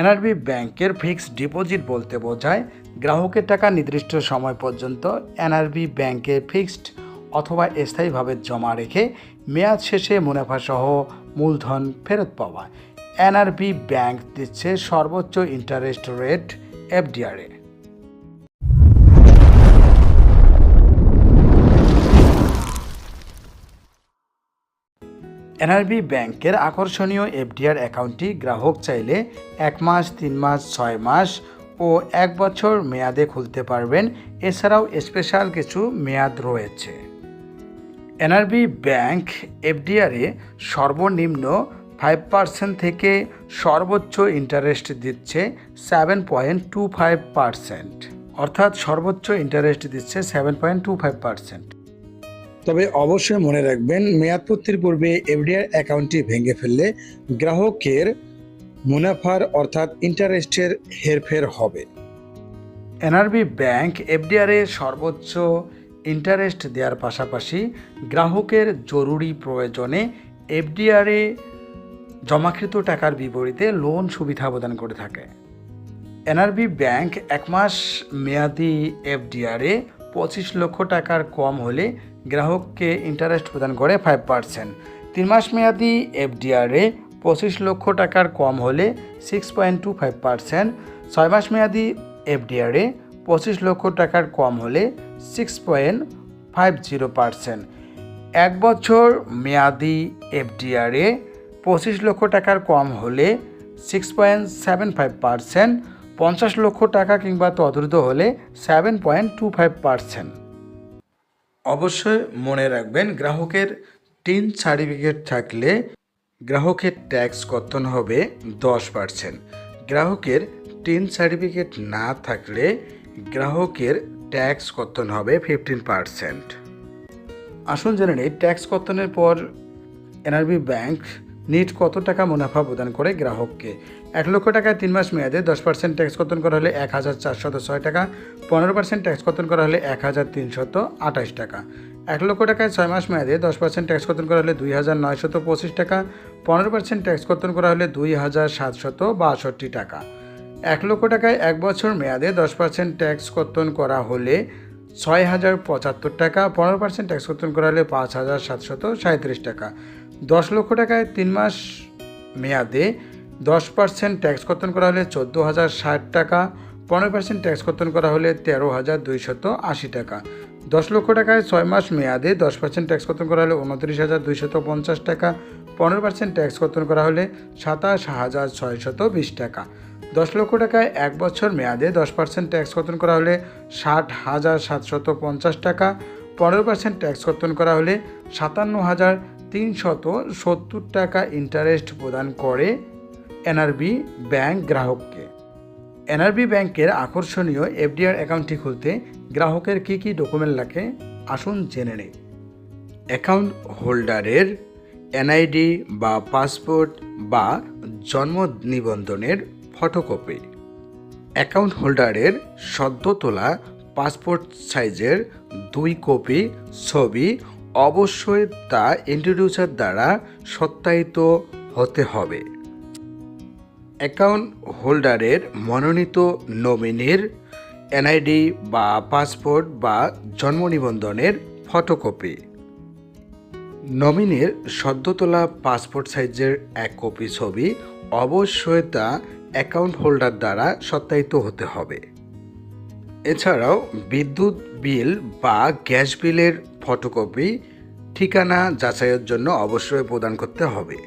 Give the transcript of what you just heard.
NRB ব্যাংকের fixed deposit বলতে বোঝায় গ্রাহকের টাকা নির্দিষ্ট সময় পর্যন্ত এনআরবি ব্যাংকে ফিক্সড অথবা স্থায়ীভাবে জমা রেখে মেয়াদ শেষে মুনাফাসহ মূলধন ফেরত পাওয়া। এনআরবি ব্যাংক দিচ্ছে সর্বোচ্চ ইন্টারেস্ট রেট এফডিআরে। এনআরবি ব্যাংকের আকর্ষণীয় এফডিআর অ্যাকাউন্টটি গ্রাহক চাইলে 1 মাস, 3 মাস, 6 মাস ও 1 বছর মেয়াদে খুলতে পারবেন। এছাড়াও স্পেশাল কিছু মেয়াদ রয়েছে। এনআরবি ব্যাংক এফডিআরে সর্বনিম্ন 5% থেকে সর্বোচ্চ ইন্টারেস্ট দিচ্ছে 7.25%, অর্থাৎ সর্বোচ্চ ইন্টারেস্ট দিচ্ছে 7.25%। তবে অবশ্যই মনে রাখবেন, মেয়াদপূর্তির পূর্বে এফডিআর অ্যাকাউন্টটি ভেঙে ফেললে গ্রাহকের মুনাফার অর্থাৎ ইন্টারেস্টের হেরফের হবে। এনআরবি ব্যাংক এফডিআরে সর্বোচ্চ ইন্টারেস্ট দেওয়ার পাশাপাশি গ্রাহকের জরুরি প্রয়োজনে এফডিআরে জমাকৃত টাকার বিপরীতে লোন সুবিধা প্রদান করে থাকে। এনআরবি ব্যাংক 1 মাস মেয়াদি এফডিআরে 25 লক্ষ টাকার কম হলে গ্রাহককে ইন্টারেস্ট প্রদান করে 5%। 3 মাস মেয়াদি এফডিআরে 25 লক্ষ টাকার কম হলে 6.25%। 6 মাস মেয়াদি এফডিআরে 25 লক্ষ টাকার কম হলে 6.50%। 1 বছর মেয়াদি এফডিআরে 25 লক্ষ টাকার কম হলে 6.75%। 50 লক্ষ টাকা কিংবা তদূর্ধ্ব হলে 7.25%। অবশ্যই মনে রাখবেন, গ্রাহকের টিন সার্টিফিকেট থাকলে গ্রাহকের ট্যাক্স কর্তন হবে 10%। গ্রাহকের টিন সার্টিফিকেট না থাকলে গ্রাহকের ট্যাক্স কর্তন হবে 15%। আসুন জেনে নিই, ট্যাক্স কর্তনের পর এনআরবি ব্যাংক নিট কত টাকা মুনাফা প্রদান করে গ্রাহককে। 1 লক্ষ টাকায় 3 মাস মেয়াদে 10% ট্যাক্স কর্তন করা হলে 1406 টাকা। 15% ট্যাক্স কর্তন করা হলে 1328 টাকা। 1 লক্ষ টাকায় 6 মাস মেয়াদে 10% ট্যাক্স কর্তন করা হলে 2925 টাকা। 15% ট্যাক্স কর্তন করা হলে 2762 টাকা। 1 লক্ষ টাকায় 1 বছর মেয়াদে 10% ট্যাক্স কর্তন করা হলে 6075 টাকা। 15% ট্যাক্স কর্তন করা হলে 5737 টাকা। 10 লক্ষ টাকায় 3 মাস মেয়াদে 10% ট্যাক্স কর্তন করা হলে 14060 টাকা। 15% ট্যাক্স কর্তন করা হলে 13280 টাকা। 10 লক্ষ টাকায় 6 মাস মেয়াদে 10% ট্যাক্স কর্তন করা হলে 29250 টাকা। 15% ট্যাক্স কর্তন করা হলে 27620 টাকা। 10 লক্ষ টাকায় 1 বছর মেয়াদে 10% ট্যাক্স কর্তন করা হলে 60750 টাকা। 15% ট্যাক্স কর্তন করা হলে 57370 টাকা ইন্টারেস্ট প্রদান করে এনআরবি ব্যাংক গ্রাহককে। এনআরবি ব্যাংকের আকর্ষণীয় এফডিআর অ্যাকাউন্টটি খুলতে গ্রাহকের কী কী ডকুমেন্ট লাগে আসুন জেনে নিই। অ্যাকাউন্ট হোল্ডারের এনআইডি বা পাসপোর্ট বা জন্ম নিবন্ধনের ফটোকপি, অ্যাকাউন্ট হোল্ডারের সদ্য তোলা পাসপোর্ট সাইজের 2 কপি ছবি, অবশ্যই তা ইন্ট্রোডিউসার দ্বারা সত্যায়িত হতে হবে। অ্যাকাউন্ট হোল্ডারের মনোনীত নমিনির এনআইডি বা পাসপোর্ট বা জন্ম নিবন্ধনের ফটোকপি, নমিনির সদ্য তোলা পাসপোর্ট সাইজের 1 কপি ছবি, অবশ্যই তা অ্যাকাউন্ট হোল্ডার দ্বারা সত্যায়িত হতে হবে। এছাড়াও বিদ্যুৎ বিল বা গ্যাস বিলের ফটোকপি ঠিকানা যাচাইয়ের জন্য অবশ্যই প্রদান করতে হবে।